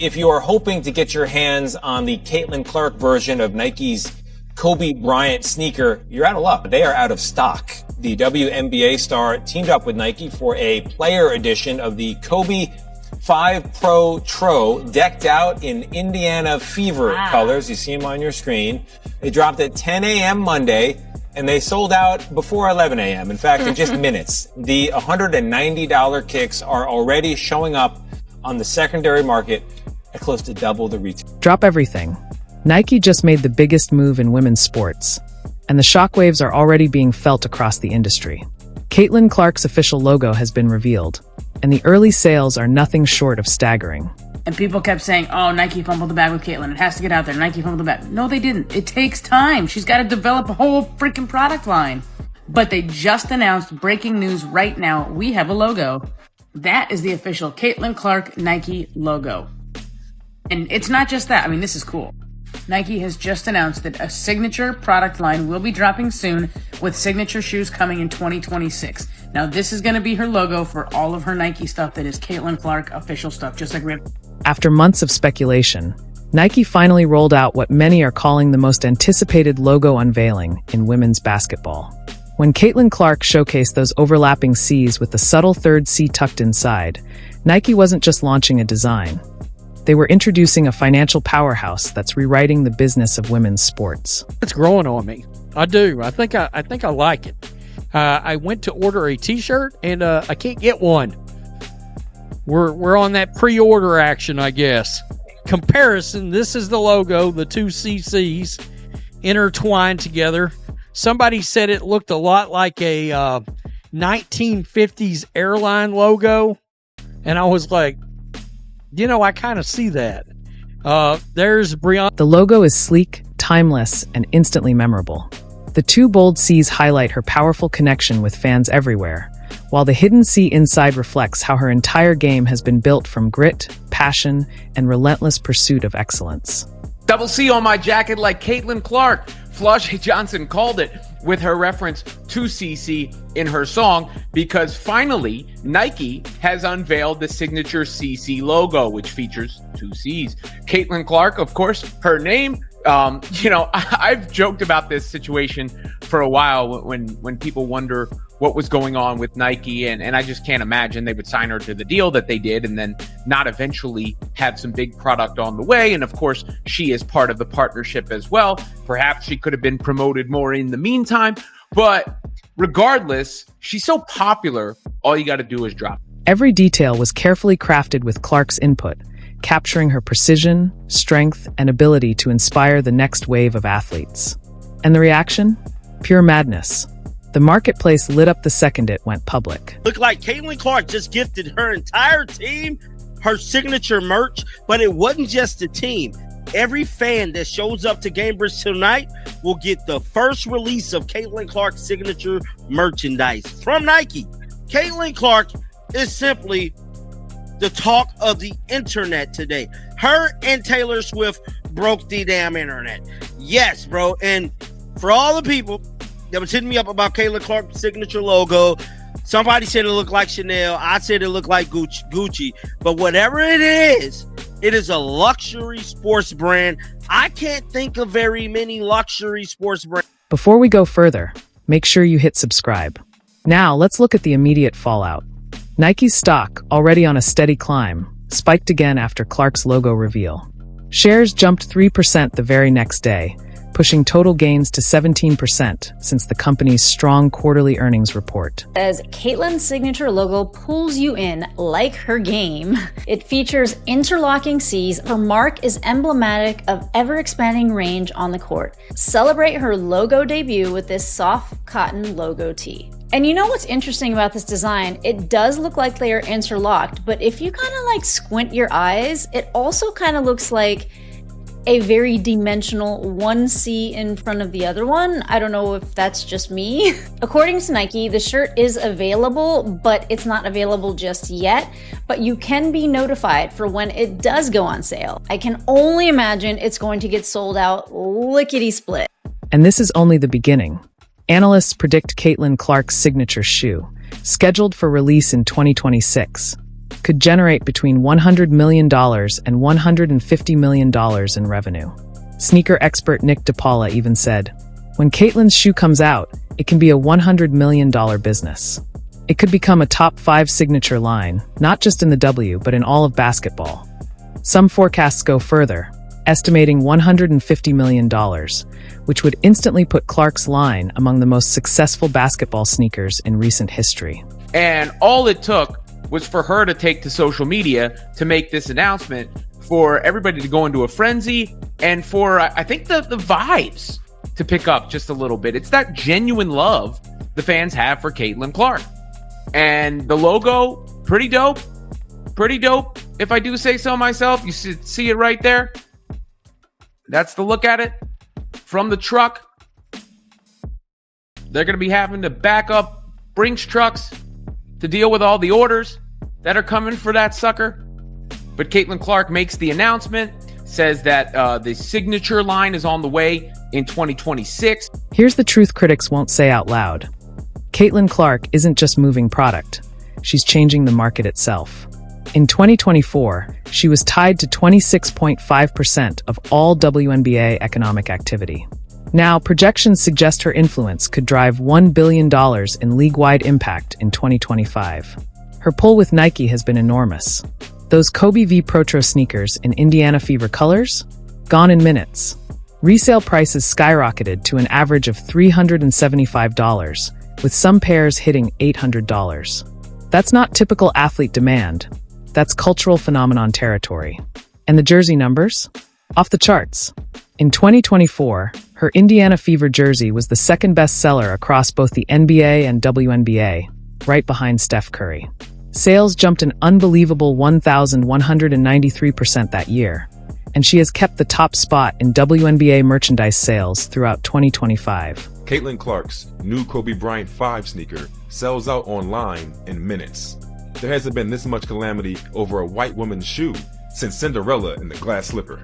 if you are hoping to get your hands on the Caitlyn Clark version of Nike's Kobe Bryant sneaker, you're out of luck. They are out of stock. The WNBA star teamed up with Nike for a player edition of the Kobe 5 Pro Tro, decked out in Indiana Fever colors. You see them on your screen. They dropped at 10 a.m. Monday, and they sold out before 11 a.m. In fact, in just minutes. The $190 kicks are already showing up on the secondary market at close to double the retail. Drop everything. Nike just made the biggest move in women's sports, and the shockwaves are already being felt across the industry. Caitlyn Clark's official logo has been revealed, and the early sales are nothing short of staggering. And people kept saying, oh, Nike fumbled the bag with Caitlyn. It has to get out there. Nike fumbled the bag. No, they didn't. It takes time. She's got to develop a whole freaking product line. But they just announced, breaking news right now, we have a logo. That is the official Caitlyn Clark Nike logo. And it's not just that. I mean, this is cool. Nike has just announced that a signature product line will be dropping soon, with signature shoes coming in 2026. Now, this is going to be her logo for all of her Nike stuff that is Caitlyn Clark official stuff, just like Rip. After months of speculation, Nike finally rolled out what many are calling the most anticipated logo unveiling in women's basketball. When Caitlyn Clark showcased those overlapping C's with the subtle third C tucked inside, Nike wasn't just launching a design. They were introducing a financial powerhouse that's rewriting the business of women's sports. It's growing on me. I do. I think I like it. I went to order a t-shirt and I can't get one. We're on that pre-order action, I guess. Comparison, this is the logo, the two CCs intertwined together. Somebody said it looked a lot like a 1950s airline logo. And I was like, I kind of see that. There's Brianna. The logo is sleek, timeless, and instantly memorable. The two bold C's highlight her powerful connection with fans everywhere, while the hidden C inside reflects how her entire game has been built from grit, passion, and relentless pursuit of excellence. Double C on my jacket like Caitlyn Clark. Flau'jae Johnson called it with her reference to CC in her song, because finally Nike has unveiled the signature CC logo, which features two C's. Caitlyn Clark, of course, her name. I've joked about this situation for a while when people wonder what was going on with Nike, and I just can't imagine they would sign her to the deal that they did and then not eventually have some big product on the way. And of course, she is part of the partnership as well. Perhaps she could have been promoted more in the meantime, but regardless, she's so popular, all you got to do is drop. Every detail was carefully crafted with Clark's input, capturing her precision, strength, and ability to inspire the next wave of athletes. And the reaction? Pure madness. The marketplace lit up the second it went public. Looked like Caitlyn Clark just gifted her entire team her signature merch, but it wasn't just the team. Every fan that shows up to Gamebridge tonight will get the first release of Caitlyn Clark's signature merchandise from Nike. Caitlyn Clark is simply the talk of the internet today. Her and Taylor Swift broke the damn internet. Yes, bro. And for all the people that was hitting me up about Caitlyn Clark's signature logo, somebody said it looked like Chanel. I said it looked like Gucci. But whatever it is a luxury sports brand. I can't think of very many luxury sports brands. Before we go further, make sure you hit subscribe. Now, let's look at the immediate fallout. Nike's stock, already on a steady climb, spiked again after Clark's logo reveal. Shares jumped 3% the very next day, pushing total gains to 17% since the company's strong quarterly earnings report. As Caitlyn's signature logo pulls you in like her game, it features interlocking C's. Her mark is emblematic of ever-expanding range on the court. Celebrate her logo debut with this soft cotton logo tee. And you know what's interesting about this design? It does look like they are interlocked, but if you kind of like squint your eyes, it also kind of looks like a very dimensional one C in front of the other one. I don't know if that's just me. According to Nike, the shirt is available, but it's not available just yet, but you can be notified for when it does go on sale. I can only imagine it's going to get sold out lickety-split. And this is only the beginning. Analysts predict Caitlyn Clark's signature shoe, scheduled for release in 2026, could generate between $100 million and $150 million in revenue. Sneaker expert Nick DePaula even said, "When Caitlyn's shoe comes out, it can be a $100 million business. It could become a top 5 signature line, not just in the W, but in all of basketball." Some forecasts go further, estimating $150 million, which would instantly put Clark's line among the most successful basketball sneakers in recent history. And all it took was for her to take to social media to make this announcement, for everybody to go into a frenzy, and for, I think, the vibes to pick up just a little bit. It's that genuine love the fans have for Caitlyn Clark. And the logo, pretty dope. Pretty dope, if I do say so myself. You see it right there. That's the look at it from the truck. They're going to be having to back up Brinks trucks to deal with all the orders that are coming for that sucker. But Caitlyn Clark makes the announcement, says that the signature line is on the way in 2026. Here's the truth critics won't say out loud. Caitlyn Clark isn't just moving product. She's changing the market itself. In 2024, she was tied to 26.5% of all WNBA economic activity. Now, projections suggest her influence could drive $1 billion in league-wide impact in 2025. Her pull with Nike has been enormous. Those Kobe v Protro sneakers in Indiana Fever colors? Gone in minutes. Resale prices skyrocketed to an average of $375, with some pairs hitting $800. That's not typical athlete demand. That's cultural phenomenon territory. And the jersey numbers? Off the charts. In 2024, her Indiana Fever jersey was the second best seller across both the NBA and WNBA, right behind Steph Curry. Sales jumped an unbelievable 1,193% that year, and she has kept the top spot in WNBA merchandise sales throughout 2025. Caitlyn Clark's new Kobe Bryant 5 sneaker sells out online in minutes. There hasn't been this much calamity over a white woman's shoe since Cinderella and the glass slipper.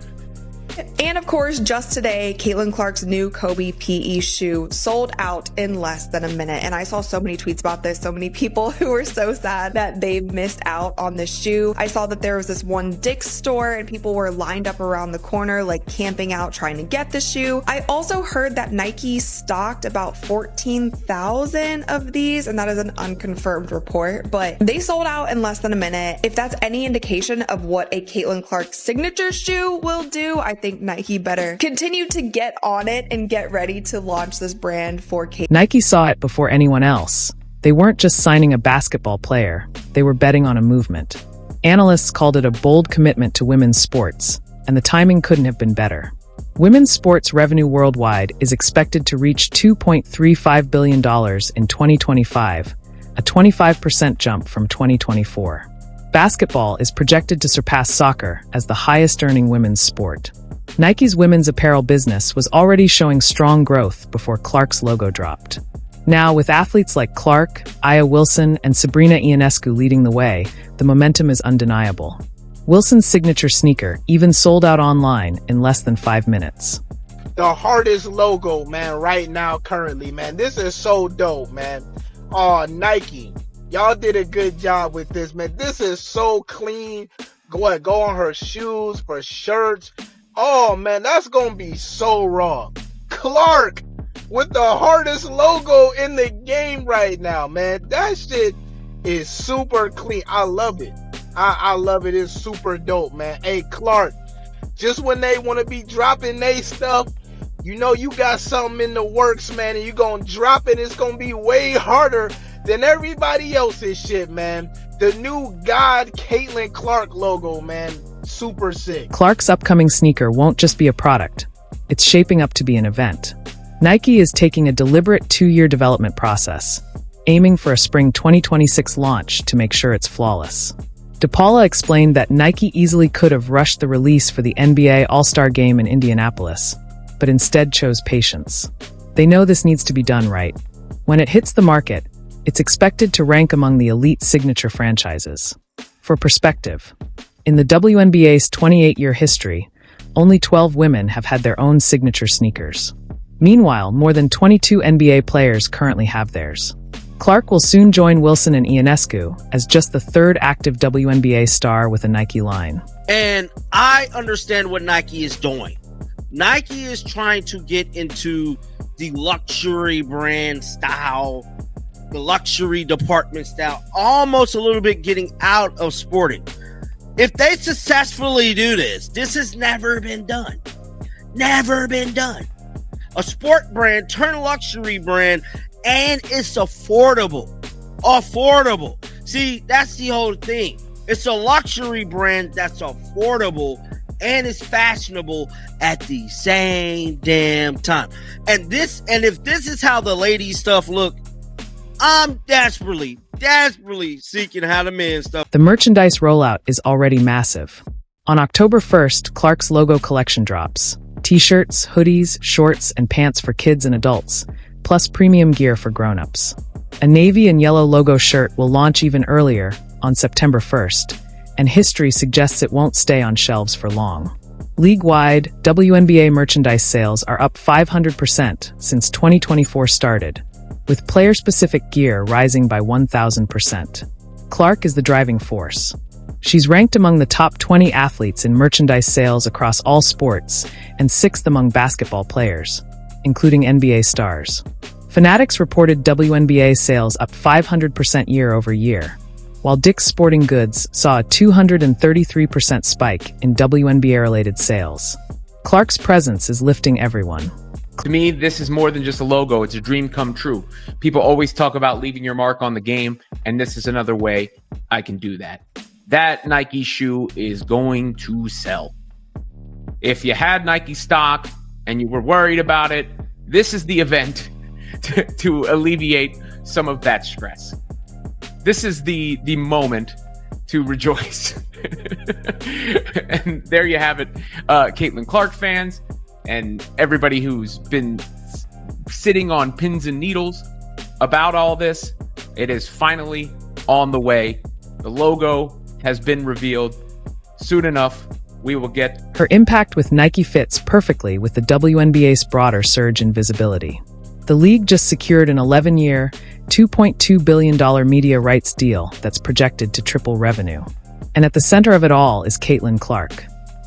And of course, just today, Caitlyn Clark's new Kobe PE shoe sold out in less than a minute. And I saw so many tweets about this, so many people who were so sad that they missed out on this shoe. I saw that there was this one Dick's store and people were lined up around the corner, like camping out, trying to get the shoe. I also heard that Nike stocked about 14,000 of these, and that is an unconfirmed report, but they sold out in less than a minute. If that's any indication of what a Caitlyn Clark signature shoe will do, I think Nike better continue to get on it and get ready to launch this brand for Kate. Nike saw it before anyone else. They weren't just signing a basketball player, they were betting on a movement. Analysts called it a bold commitment to women's sports, and the timing couldn't have been better. Women's sports revenue worldwide is expected to reach $2.35 billion in 2025, a 25% jump from 2024. Basketball is projected to surpass soccer as the highest-earning women's sport. Nike's women's apparel business was already showing strong growth before Clark's logo dropped. Now, with athletes like Clark, Aya Wilson, and Sabrina Ionescu leading the way, the momentum is undeniable. Wilson's signature sneaker even sold out online in less than 5 minutes. The hardest logo, man, right now, currently, man. This is so dope, man. Oh, Nike, y'all did a good job with this, man. This is so clean. Go on her shoes, for shirts. Oh, man, that's going to be so raw. Clark with the hardest logo in the game right now, man. That shit is super clean. I love it. I love it. It's super dope, man. Hey, Clark, just when they want to be dropping they stuff, you know you got something in the works, man, and you're going to drop it. It's going to be way harder than everybody else's shit, man. The new God Caitlyn Clark logo, man. Super sick. Clark's upcoming sneaker won't just be a product. It's shaping up to be an event. Nike is taking a deliberate 2-year development process, aiming for a spring 2026 launch to make sure it's flawless. DePaula explained that Nike easily could have rushed the release for the NBA All-Star Game in Indianapolis, but instead chose patience. They know this needs to be done right. When it hits the market, it's expected to rank among the elite signature franchises. For perspective, in the WNBA's 28-year history, only 12 women have had their own signature sneakers. Meanwhile, more than 22 NBA players currently have theirs. Clark will soon join Wilson and Ionescu as just the third active WNBA star with a Nike line. And I understand what Nike is doing. Nike is trying to get into the luxury brand style, the luxury department style, almost a little bit getting out of sporting. If they successfully do this, this has never been done. Never been done. A sport brand turn luxury brand, and it's affordable. Affordable. See, that's the whole thing. It's a luxury brand that's affordable and it's fashionable at the same damn time. And if this is how the ladies stuff look, I'm desperately seeking how the men stuff. The merchandise rollout is already massive. On October 1st, Clark's logo collection drops. T-shirts, hoodies, shorts, and pants for kids and adults, plus premium gear for grown-ups. A navy and yellow logo shirt will launch even earlier, on September 1st, and history suggests it won't stay on shelves for long. League-wide, WNBA merchandise sales are up 500% since 2024 started, with player-specific gear rising by 1,000%. Clark is the driving force. She's ranked among the top 20 athletes in merchandise sales across all sports and 6th among basketball players, including NBA stars. Fanatics reported WNBA sales up 500% year over year, while Dick's Sporting Goods saw a 233% spike in WNBA-related sales. Clark's presence is lifting everyone. To me, this is more than just a logo. It's a dream come true. People always talk about leaving your mark on the game, and this is another way I can do that. That Nike shoe is going to sell. If you had Nike stock and you were worried about it, this is the event to alleviate some of that stress. This is the moment to rejoice. And there you have it, Caitlyn Clark fans and everybody who's been sitting on pins and needles about all this. It is finally on the way. The logo has been revealed. Soon enough, we will get... Her impact with Nike fits perfectly with the WNBA's broader surge in visibility. The league just secured an 11-year, $2.2 billion media rights deal that's projected to triple revenue. And at the center of it all is Caitlyn Clark.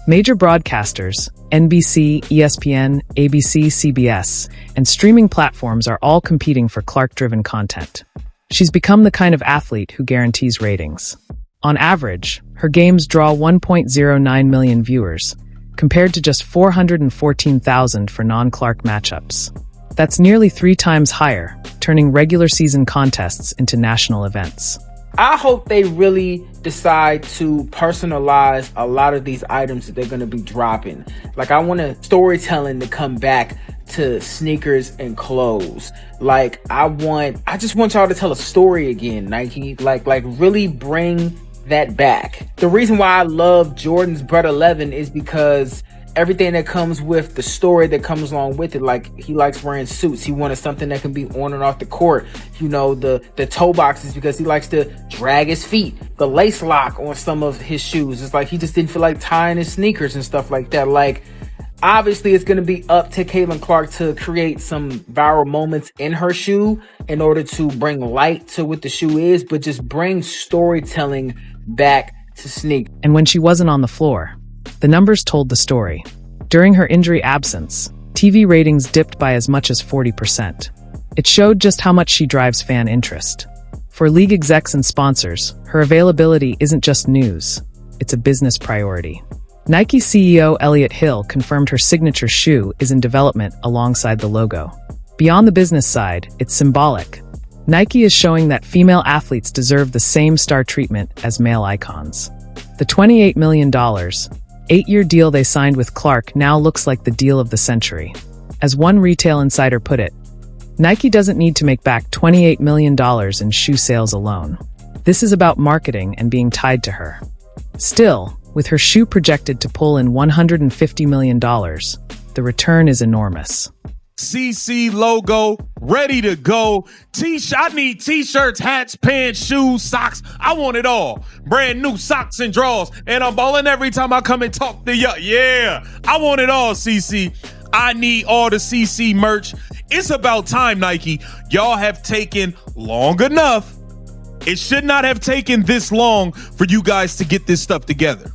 Major broadcasters, NBC, ESPN, ABC, CBS, and streaming platforms are all competing for Clark-driven content. She's become the kind of athlete who guarantees ratings. On average, her games draw 1.09 million viewers, compared to just 414,000 for non-Clark matchups. That's nearly 3 times higher, turning regular season contests into national events. I hope they really decide to personalize a lot of these items that they're going to be dropping. Like, I want storytelling to come back to sneakers and clothes. Like, I just want y'all to tell a story again, Nike. Like really bring that back. The reason why I love Jordan's Bred 11 is because everything that comes with the story that comes along with it. Like, he likes wearing suits. He wanted something that can be on and off the court. You know, the toe boxes, because he likes to drag his feet. The lace lock on some of his shoes. It's like he just didn't feel like tying his sneakers and stuff like that. Like, obviously it's going to be up to Caitlyn Clark to create some viral moments in her shoe in order to bring light to what the shoe is, but just bring storytelling back to sneakers. And when she wasn't on the floor, the numbers told the story. During her injury absence, TV ratings dipped by as much as 40%. It showed just how much she drives fan interest. For league execs and sponsors, her availability isn't just news, it's a business priority. Nike CEO Elliott Hill confirmed her signature shoe is in development alongside the logo. Beyond the business side, it's symbolic. Nike is showing that female athletes deserve the same star treatment as male icons. The $28 million, 8-year deal they signed with Clark now looks like the deal of the century. As one retail insider put it, Nike doesn't need to make back $28 million in shoe sales alone. This is about marketing and being tied to her. Still, with her shoe projected to pull in $150 million, the return is enormous. CC logo, ready to go. I need t-shirts, hats, pants, shoes, socks. I want it all. Brand new socks and drawers. And I'm balling every time I come and talk to you. Yeah, I want it all, CC. I need all the CC merch. It's about time, Nike. Y'all have taken long enough. It should not have taken this long for you guys to get this stuff together.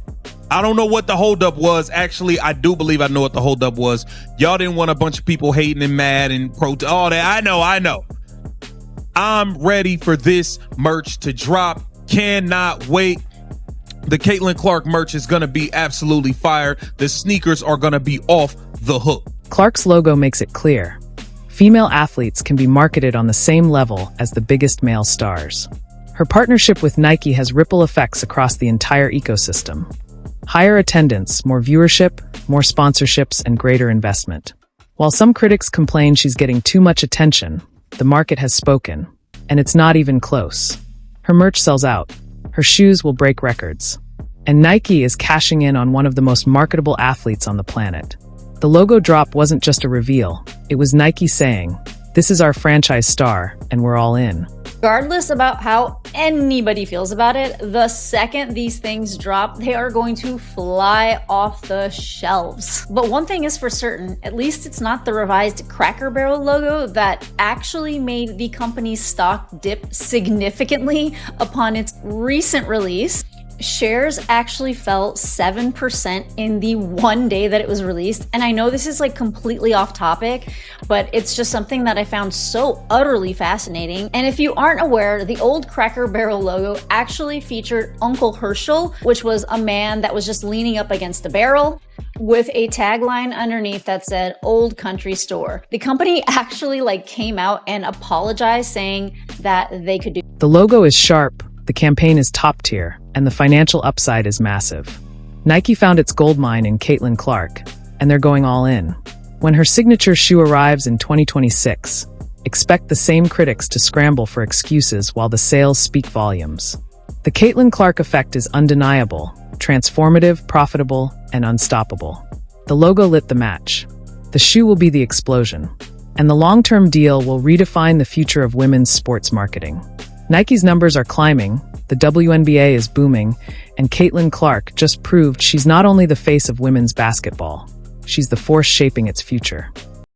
I don't know what the holdup was. Actually, I do believe I know what the holdup was. Y'all didn't want a bunch of people hating and mad and all that. I know. I'm ready for this merch to drop. Cannot wait. The Caitlyn Clark merch is going to be absolutely fire. The sneakers are going to be off the hook. Clark's logo makes it clear. Female athletes can be marketed on the same level as the biggest male stars. Her partnership with Nike has ripple effects across the entire ecosystem. Higher attendance, more viewership, more sponsorships, and greater investment. While some critics complain she's getting too much attention, the market has spoken, and it's not even close. Her merch sells out. Her shoes will break records. And Nike is cashing in on one of the most marketable athletes on the planet. The logo drop wasn't just a reveal. It was Nike saying, "This is our franchise star, and we're all in." Regardless about how anybody feels about it, the second these things drop, they are going to fly off the shelves. But one thing is for certain, at least it's not the revised Cracker Barrel logo that actually made the company's stock dip significantly upon its recent release. Shares actually fell 7% in the one day that it was released. And I know this is like completely off topic, but it's just something that I found so utterly fascinating. And if you aren't aware, the old Cracker Barrel logo actually featured Uncle Herschel, which was a man that was just leaning up against a barrel with a tagline underneath that said "Old Country Store." The company actually came out and apologized, saying that they could do. The logo is sharp, the campaign is top tier, and the financial upside is massive. Nike found its gold mine in Caitlyn Clark, and they're going all in. When her signature shoe arrives in 2026, expect the same critics to scramble for excuses while the sales speak volumes. The Caitlyn Clark effect is undeniable, transformative, profitable, and unstoppable. The logo lit the match. The shoe will be the explosion, and the long-term deal will redefine the future of women's sports marketing. Nike's numbers are climbing, the WNBA is booming, and Caitlyn Clark just proved she's not only the face of women's basketball, she's the force shaping its future.